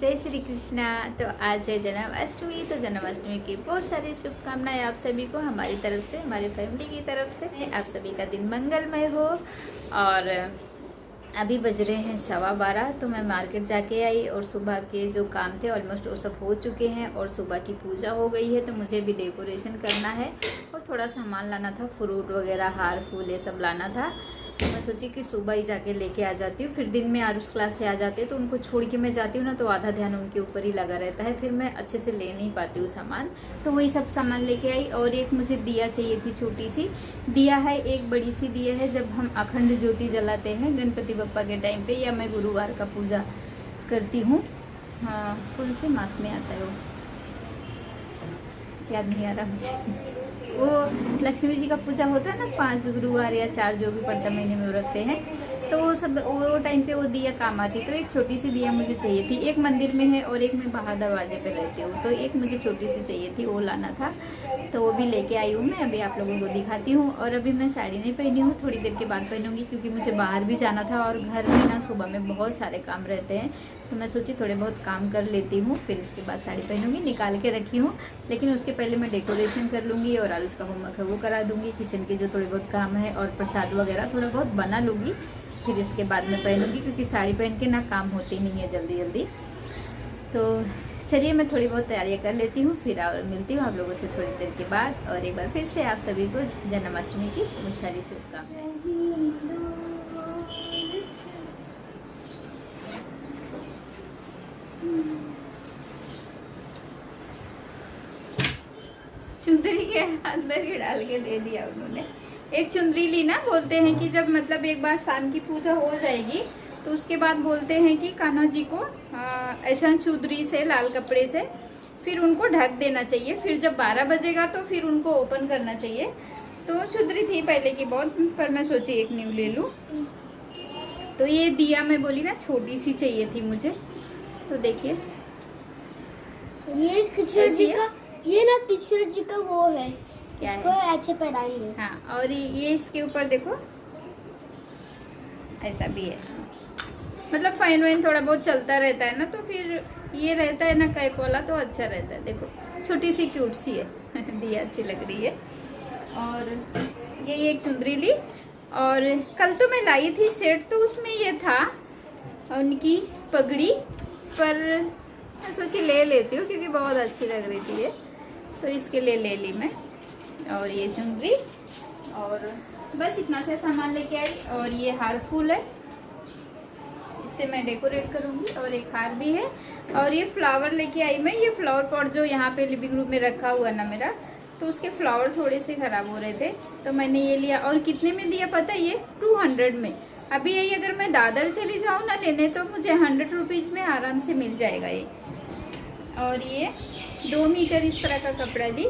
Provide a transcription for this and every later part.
जय श्री कृष्णा। तो आज है जन्माष्टमी। तो जन्माष्टमी की बहुत सारी शुभकामनाएं आप सभी को हमारी तरफ से, हमारी फैमिली की तरफ से। आप सभी का दिन मंगलमय हो। और अभी बज रहे हैं 12:15। तो मैं मार्केट जाके आई और सुबह के जो काम थे ऑलमोस्ट वो सब हो चुके हैं और सुबह की पूजा हो गई है। तो मुझे भी डेकोरेशन करना है और थोड़ा सामान लाना था, फ्रूट वगैरह, हार फूल ये सब लाना था। तो मैं सोची कि सुबह ही जाके लेके आ जाती हूँ, फिर दिन में आरुष क्लास से आ जाते हैं तो उनको छोड़ के मैं जाती हूँ ना, तो आधा ध्यान उनके ऊपर ही लगा रहता है, फिर मैं अच्छे से ले नहीं पाती हूँ सामान। तो वही सब सामान लेके आई। और एक मुझे दिया चाहिए थी, छोटी सी दिया है, एक बड़ी सी दिया है जब हम अखंड ज्योति जलाते हैं गणपति बप्पा के टाइम पे, या मैं गुरुवार का पूजा करती हूँ। हाँ, कौन से मास में आता है वो याद नहीं आ रहा मुझे। वो लक्ष्मी जी का पूजा होता है ना, 5 गुरुवार या 4 जो भी पड़ता महीने में वो रखते हैं, तो वो सब वो टाइम पे वो दिया काम आती। तो एक छोटी सी दिया मुझे चाहिए थी, एक मंदिर में है और एक मैं बाहर दरवाजे पे रहती हूँ, तो एक मुझे छोटी सी चाहिए थी, वो लाना था। तो वो भी लेके आई हूँ मैं, अभी आप लोगों को दिखाती हूँ। और अभी मैं साड़ी नहीं पहनी हूँ, थोड़ी देर के बाद पहनूंगी, क्योंकि मुझे बाहर भी जाना था और घर में ना सुबह में बहुत सारे काम रहते हैं। तो मैं सोची थोड़े बहुत काम कर लेती हूँ, फिर इसके बाद साड़ी पहनूंगी। निकाल के रखी हूँ, लेकिन उसके पहले मैं डेकोरेशन कर लूँगी और आरुष का होमवर्क है वो करा दूँगी, किचन के जो थोड़े बहुत काम है और प्रसाद वगैरह थोड़ा बहुत बना लूँगी, फिर इसके बाद मैं पहनूँगी, क्योंकि साड़ी पहन के ना काम होती नहीं है जल्दी जल्दी। तो चलिए मैं थोड़ी बहुत तैयारियां कर लेती हूँ, फिर मिलती हूँ आप लोगों से थोड़ी देर के बाद। और एक बार फिर से आप सभी को जन्माष्टमी की बहुत सारी शुभकामनाएं। चुंदरी के अंदर ही डाल के दे दिया उन्होंने। एक चुंदरी ली ना, बोलते हैं कि जब मतलब एक बार शाम की पूजा हो जाएगी तो उसके बाद बोलते हैं कि कान्हा जी को ऐसा चुंदरी से, लाल कपड़े से फिर उनको ढक देना चाहिए, फिर जब 12 बजेगा तो फिर उनको ओपन करना चाहिए। तो चुंदरी थी पहले की बहुत, पर मैं सोची एक न्यू ले लूँ। तो ये दिया मैं बोली ना छोटी सी चाहिए थी मुझे, तो देखिए ये किशोर जी का, ये ना किशोर जी का वो है, क्या इसको है? ऐसे पहनाएंगे। हाँ, और ये इसके ऊपर देखो ऐसा भी है, मतलब फाइन वाइन थोड़ा बहुत चलता रहता है ना, तो फिर ये रहता है ना कैप वाला, तो अच्छा रहता है। देखो छोटी सी क्यूट सी है दिया अच्छी लग रही है। और ये एक चुंदरी ली, और कल तो मैं लाई थी सेट, तो उसमें ये था उनकी पगड़ी, पर मैं सोची ले लेती हूँ क्योंकि बहुत अच्छी लग रही थी ये, तो इसके लिए ले ली मैं। और ये चुंदरी, और बस इतना से सामान लेके आई। और ये हार फूल है, इससे मैं डेकोरेट करूंगी, और एक हार भी है। और ये फ्लावर लेके आई मैं, ये फ्लावर पॉट जो यहाँ पे लिविंग रूम में रखा हुआ ना मेरा, तो उसके फ्लावर थोड़े से खराब हो रहे थे, तो मैंने ये लिया। और कितने में दिया पता है? ये 200 में। अभी यही अगर मैं दादर चली जाऊँ ना लेने, तो मुझे 100 रुपीज़ में आराम से मिल जाएगा ये। और ये 2 मीटर इस तरह का कपड़ा ली।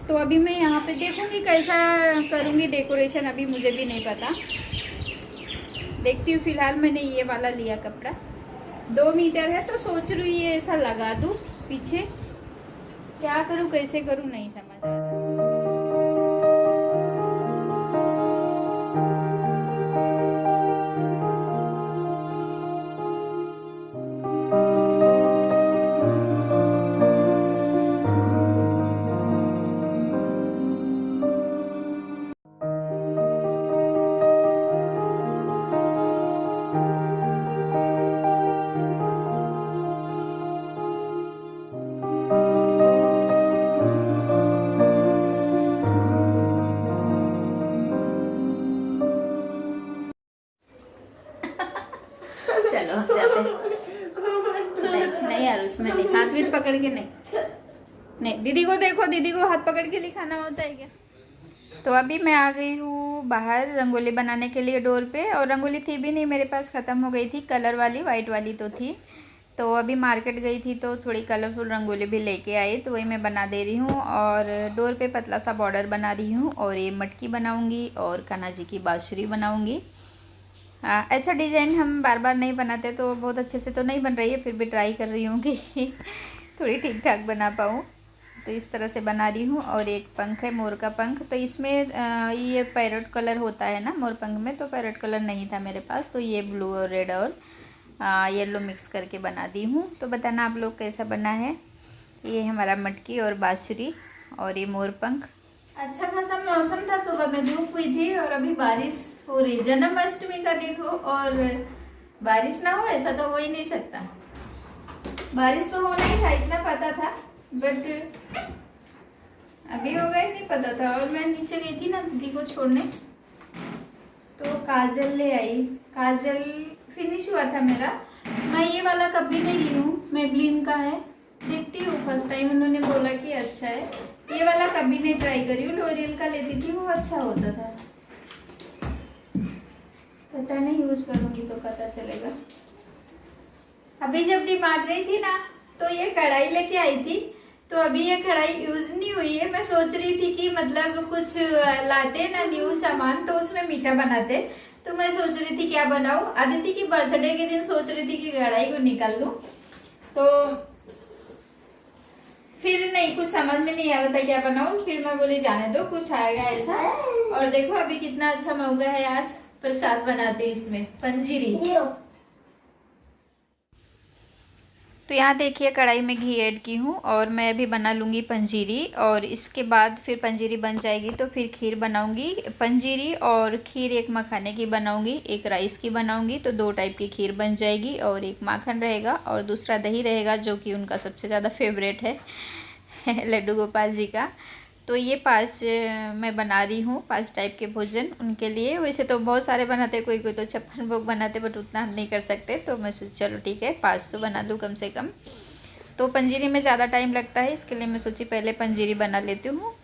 तो अभी मैं यहाँ पे देखूंगी कैसा करूँगी डेकोरेशन, अभी मुझे भी नहीं पता, देखती हूँ। फिलहाल मैंने ये वाला लिया कपड़ा, 2 मीटर है, तो सोच रही हूँ ये ऐसा लगा दूँ पीछे। क्या करूँ, कैसे करूँ, नहीं समझ आ रहा। चलो हम जाते हैं। नहीं आरुष, मैं नहीं, हाथ भी पकड़ के नहीं, दीदी को देखो, दीदी को हाथ पकड़ के लिखाना होता है क्या? तो अभी मैं आ गई हूँ बाहर रंगोली बनाने के लिए डोर पे, और रंगोली थी भी नहीं मेरे पास, ख़त्म हो गई थी। कलर वाली वाइट वाली तो थी, तो अभी मार्केट गई थी तो थोड़ी कलरफुल रंगोली भी लेके आई, तो वही मैं बना दे रही हूँ। और डोर पे पतला सा बॉर्डर बना रही हूँ, और ये मटकी बनाऊँगी और कान्हा जी की बाँसुरी बनाऊँगी। ऐसा डिज़ाइन हम बार बार नहीं बनाते, तो बहुत अच्छे से तो नहीं बन रही है, फिर भी ट्राई कर रही हूँ कि थोड़ी ठीक ठाक बना पाऊँ। तो इस तरह से बना रही हूँ। और एक पंख है, मोर का पंख, तो इसमें ये पैरेट कलर होता है ना मोर पंख में, तो पैरेट कलर नहीं था मेरे पास, तो ये ब्लू और रेड और येलो मिक्स करके बना दी हूँ। तो बताना आप लोग कैसा बना है। ये हमारा मटकी और बाँसुरी और ये मोरपंख। अच्छा खासा मौसम था, सुबह में धूप हुई थी और अभी बारिश हो रही। जन्माष्टमी का दिन हो और बारिश ना हो ऐसा तो हो ही नहीं सकता। बारिश तो होना ही था, इतना पता था, बट अभी होगा ही नहीं पता था। और मैं नीचे गई थी ना दीदी को छोड़ने, तो काजल ले आई। काजल फिनिश हुआ था मेरा। मैं ये वाला कभी नहीं ली हूँ, मेबलिन का है, देखती हूँ फर्स्ट टाइम। उन्होंने बोला कि अच्छा है। ये वाला कभी नहीं ट्राई करी हूँ, लॉरियल का लेती थी, वो अच्छा होता था। पता नहीं, यूज करूँगी तो पता चलेगा। अभी जब डीमार्ट गई थी ना तो ये कढ़ाई लेके आई थी, तो अभी ये कढ़ाई यूज नहीं हुई है। मैं सोच रही थी कि मतलब कुछ लाते ना न्यू सामान तो उसमें मीठा बनाते, तो मैं सोच रही थी क्या बनाऊं। आदित्य की बर्थडे के दिन सोच रही थी कि कढ़ाई को निकाल लूं, तो फिर नहीं, कुछ समझ में नहीं आया था क्या बनाऊं। फिर मैं बोली जाने दो, कुछ आएगा ऐसा। और देखो अभी कितना अच्छा मौका है, आज प्रसाद बनाते इसमें पंजीरी। तो यहाँ देखिए कढ़ाई में घी ऐड की हूँ और मैं अभी बना लूँगी पंजीरी। और इसके बाद फिर पंजीरी बन जाएगी तो फिर खीर बनाऊँगी। पंजीरी और खीर एक मखाने की बनाऊँगी, एक राइस की बनाऊँगी, तो 2 टाइप की खीर बन जाएगी। और एक माखन रहेगा और दूसरा दही रहेगा, जो कि उनका सबसे ज़्यादा फेवरेट है लड्डू गोपाल जी का। तो ये 5 मैं बना रही हूँ, 5 टाइप के भोजन उनके लिए। वैसे तो बहुत सारे बनाते, कोई कोई तो 56 भोग बनाते, बट उतना हम नहीं कर सकते। तो मैं सोची चलो ठीक है 5 तो बना लूँ कम से कम। तो पंजीरी में ज़्यादा टाइम लगता है, इसके लिए मैं सोची पहले पंजीरी बना लेती हूँ।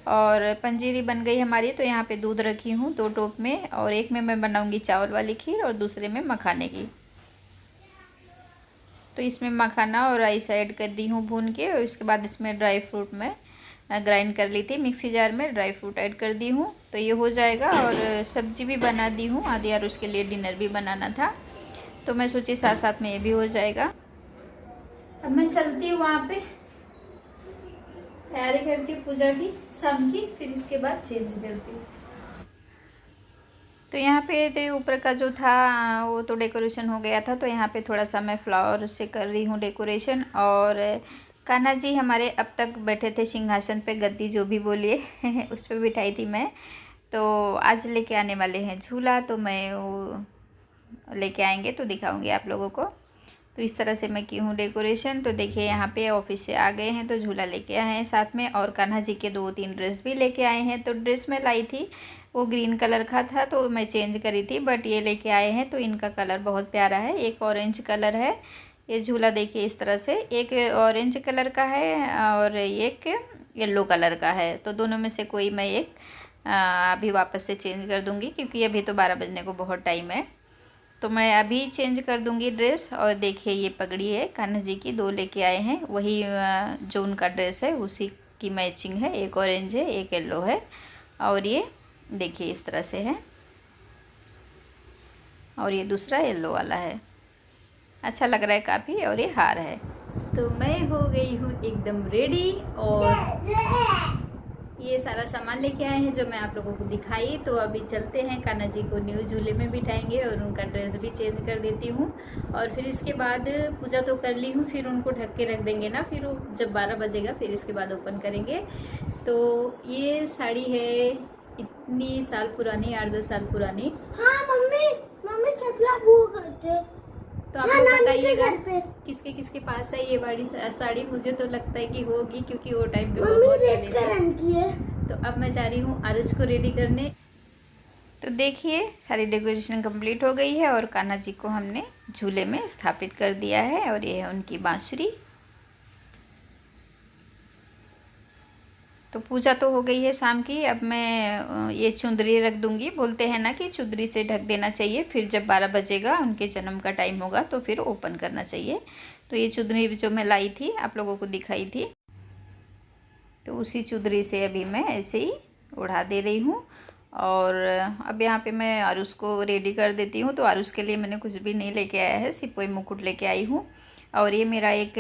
और पंजीरी बन गई हमारी। तो यहाँ पे दूध रखी हूँ 2 टोप में, और एक में मैं बनाऊँगी चावल वाली खीर और दूसरे में मखाने की। तो इसमें मखाना और राइस ऐड कर दी हूँ भून के, और इसके बाद इसमें ड्राई फ्रूट में ग्राइंड कर ली थी मिक्सी जार में, ड्राई फ्रूट ऐड कर दी हूँ। तो ये हो जाएगा। और सब्जी भी बना दी हूँ आदि, और उसके लिए डिनर भी बनाना था, तो मैं सोची साथ साथ में ये भी हो जाएगा। अब मैं चलती हूँ वहाँ पे, तैयारी करती हूँ पूजा की शाम की, फिर इसके बाद चेंज करती हूँ। तो यहाँ पे तो ऊपर का जो था वो तो डेकोरेशन हो गया था, तो यहाँ पे थोड़ा सा मैं फ्लावर से कर रही हूँ डेकोरेशन। और कान्हा जी हमारे अब तक बैठे थे सिंहासन पे, गद्दी जो भी बोलिए उस पर बिठाई थी मैं। तो आज लेके आने वाले हैं झूला, तो मैं वो लेके आएंगे तो दिखाऊंगी आप लोगों को। तो इस तरह से मैं की हूँ डेकोरेशन। तो देखिए यहाँ पे ऑफिस से आ गए हैं तो झूला लेके आए हैं साथ में, और कान्हा जी के 2-3 ड्रेस भी लेके आए हैं। तो ड्रेस मैं लाई थी वो ग्रीन कलर का था, तो मैं चेंज करी थी, बट ये लेके आए हैं तो इनका कलर बहुत प्यारा है। एक ऑरेंज कलर है ये झूला, देखिए इस तरह से, एक ऑरेंज कलर का है और एक येलो कलर का है। तो दोनों में से कोई मैं एक अभी वापस से चेंज कर दूँगी, क्योंकि अभी तो 12 बजने को बहुत टाइम है, तो मैं अभी चेंज कर दूँगी ड्रेस। और देखिए ये पगड़ी है कान्हा जी की, 2 लेके आए हैं, वही जो उनका ड्रेस है उसी की मैचिंग है। एक ऑरेंज है, एक येलो है, और ये देखिए इस तरह से है, और ये दूसरा येलो वाला है। अच्छा लग रहा है काफ़ी। और ये हार है। तो मैं हो गई हूँ एकदम रेडी, और ये सारा सामान लेके आए हैं जो मैं आप लोगों को दिखाई। तो अभी चलते हैं, कान्हा जी को न्यू झूले में बिठाएंगे और उनका ड्रेस भी चेंज कर देती हूँ। और फिर इसके बाद पूजा तो कर ली हूँ, फिर उनको ढक के रख देंगे ना, फिर जब 12 बजेगा फिर इसके बाद ओपन करेंगे। तो ये साड़ी है इतनी साल पुरानी, 8-10 साल पुरानी। हाँ मम्मी चपला वो करते। तो आप लोग बताइएगा किसके किसके पास है ये बड़ी साड़ी। मुझे तो लगता है कि होगी, क्योंकि वो टाइम पे बहुत चली थी। तो अब मैं जा रही हूँ आरुष को रेडी करने। तो देखिए सारी डेकोरेशन कंप्लीट हो गई है और कान्हा जी को हमने झूले में स्थापित कर दिया है, और ये है उनकी बांसुरी। तो पूजा तो हो गई है शाम की। अब मैं ये चुंदरी रख दूंगी। बोलते हैं ना कि चुंदरी से ढक देना चाहिए, फिर जब 12 बजेगा उनके जन्म का टाइम होगा तो फिर ओपन करना चाहिए। तो ये चुंदरी जो मैं लाई थी आप लोगों को दिखाई थी, तो उसी चुंदरी से अभी मैं ऐसे ही उड़ा दे रही हूँ। और अब यहाँ पे मैं आरुष को रेडी कर देती हूँ। तो आरुष के लिए मैंने कुछ भी नहीं लेके आया है, सिर्फ वही मुकुट लेके आई हूँ। और ये मेरा एक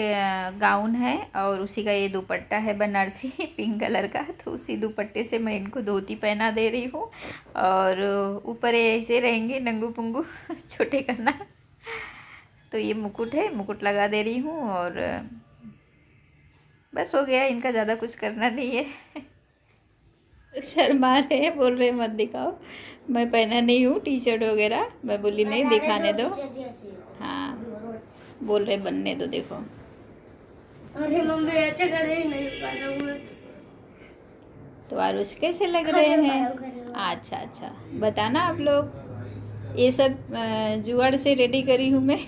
गाउन है और उसी का ये दुपट्टा है बनारसी पिंक कलर का, तो उसी दुपट्टे से मैं इनको धोती पहना दे रही हूँ। और ऊपर ऐसे रहेंगे नंगू पुंगू छोटे करना। तो ये मुकुट है, मुकुट लगा दे रही हूँ और बस हो गया। इनका ज़्यादा कुछ करना नहीं है। शर्मा रहे, बोल रहे मत दिखाओ। मैं पहना नहीं हूँ टी शर्ट वगैरह, मैं बोली नहीं दिखाने दो। हाँ बोल रहे बनने दो। देखो अरे मम्मी अच्छा कर रही नहीं पाऊंगा। तो आरुष कैसे लग रहे हैं? अच्छा अच्छा बताना आप लोग। ये सब जुगाड़ से रेडी करी हूँ मैं।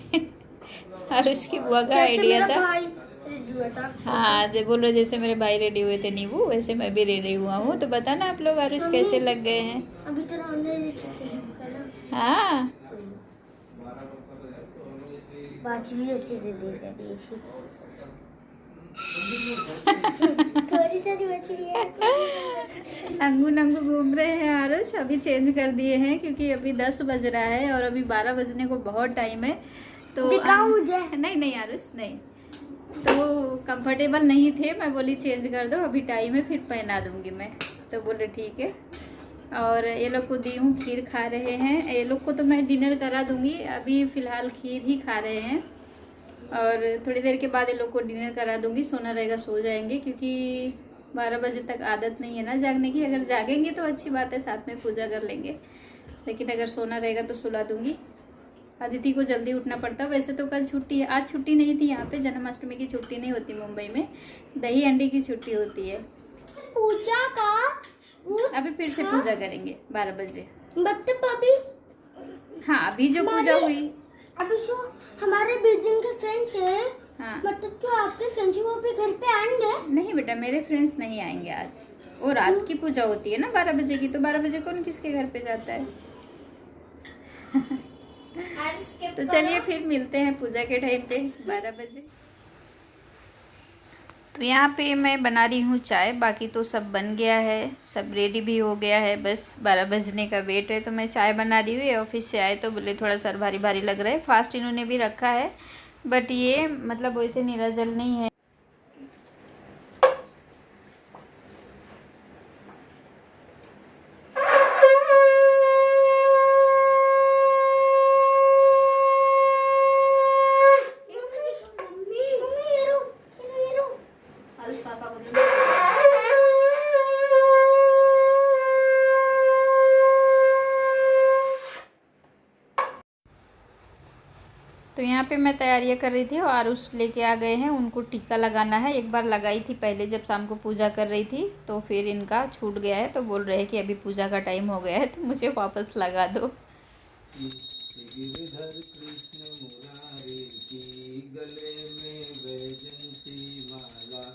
आरुष की बुआ का आइडिया था। हाँ जो बोल रहे जैसे मेरे भाई रेडी हुए थे नींबू, वैसे मैं भी रेडी हुआ हूँ। तो बताना आप लोग आरुष कैसे लग गए हैं। अभी तो ऑनलाइन देख सकते हैं। हाँ बातचीत अच्छे से देख रही थी। थोड़ी थोड़ी मछली है। नंगू नंगू घूम रहे हैं आरुष। अभी चेंज कर दिए हैं क्योंकि अभी 10 बज रहा है और अभी 12 बजने को बहुत टाइम है। तो दिखाओ मुझे। नहीं नहीं आरुष नहीं, तो कंफर्टेबल नहीं थे। मैं बोली चेंज कर दो, अभी टाइम है फिर पहना दूंगी मैं। तो बोले ठीक है। और ये लोग को दी हूँ, खीर खा रहे हैं। ये लोग को तो मैं डिनर करा दूंगी, अभी फ़िलहाल खीर ही खा रहे हैं। और थोड़ी देर के बाद ये लोग को डिनर करा दूंगी। सोना रहेगा सो जाएंगे क्योंकि 12 बजे तक आदत नहीं है ना जागने की। अगर जागेंगे तो अच्छी बात है, साथ में पूजा कर लेंगे, लेकिन अगर सोना रहेगा तो सुला दूंगी। अदिति को जल्दी उठना पड़ता। वैसे तो कल छुट्टी है, आज छुट्टी नहीं थी। यहाँ पे जन्माष्टमी की छुट्टी नहीं होती, मुंबई में दही अंडी की छुट्टी होती है। पूजा का अभी फिर से पूजा करेंगे 12 बजे। मतलब अभी हाँ अभी जो पूजा हुई अभी जो हमारे बिल्डिंग के फ्रेंड्स है। हाँ मतलब तो आपके फ्रेंड्स वो भी घर पे आएंगे? नहीं बेटा मेरे फ्रेंड्स नहीं आएंगे आज। वो रात की पूजा होती है ना 12 बजे की, तो 12 बजे कौन किसके घर पे जाता है। तो चलिए फिर मिलते हैं पूजा के टाइम पे 12 बजे। तो यहाँ पे मैं बना रही हूँ चाय, बाकी तो सब बन गया है, सब रेडी भी हो गया है। बस 12 बजने का वेट है। तो मैं चाय बना रही हूँ। ऑफिस से आए तो बोले थोड़ा सर भारी भारी लग रहा है। फास्ट इन्होंने भी रखा है, बट ये मतलब वैसे निराजल नहीं है। तो यहाँ पे मैं तैयारियाँ कर रही थी और आरुष लेके आ गए हैं। उनको टीका लगाना है। एक बार लगाई थी पहले जब शाम को पूजा कर रही थी, तो फिर इनका छूट गया है। तो बोल रहे हैं कि अभी पूजा का टाइम हो गया है तो मुझे वापस लगा दो। गिरिधर कृष्ण मुरारी की गले में वैजंती माला,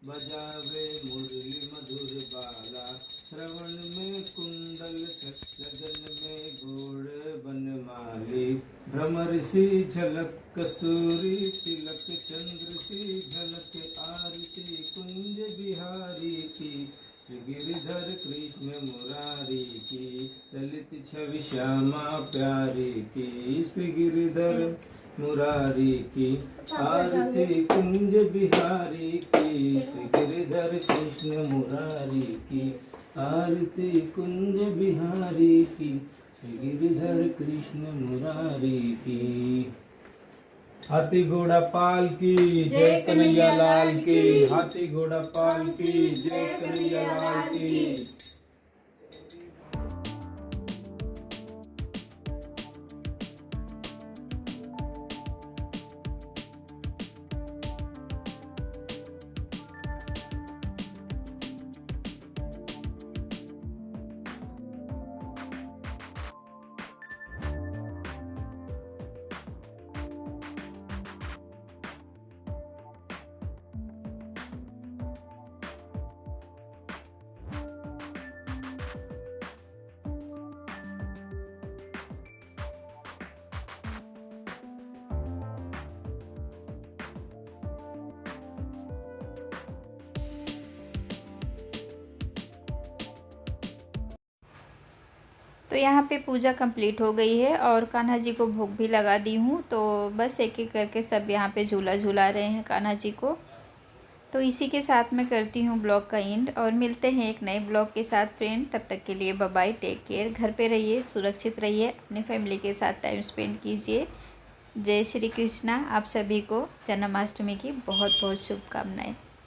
बजावे मुरली मधुर बाला, श्रवण में कुंडल लगन में घोड़ बनमाली, भ्रमर सी झलक कस्तूरी तिलक, चंद्र सी झलक आरती कुंज बिहारी की, श्री गिरिधर कृष्ण मुरारी की, ललित छवि श्यामा प्यारी की, श्री गिरिधर मुरारी की, आरती कुंज बिहारी की, श्री गिरिधर कृष्ण मुरारी की, आरती कुंज बिहारी की, श्री गिरिधर कृष्ण मुरारी की। हाथी घोड़ा पाल की जय कन्हैया लाल की, हाथी घोड़ा पाल की जय कन्हैया लाल की। तो यहाँ पे पूजा कंप्लीट हो गई है और कान्हा जी को भोग भी लगा दी हूँ। तो बस एक एक करके सब यहाँ पे झूला झूला रहे हैं कान्हा जी को। तो इसी के साथ मैं करती हूँ ब्लॉग का एंड और मिलते हैं एक नए ब्लॉग के साथ फ्रेंड। तब तक के लिए बाय बाय, टेक केयर। घर पे रहिए, सुरक्षित रहिए, अपने फैमिली के साथ टाइम स्पेंड कीजिए। जय श्री कृष्णा। आप सभी को जन्माष्टमी की बहुत बहुत शुभकामनाएं।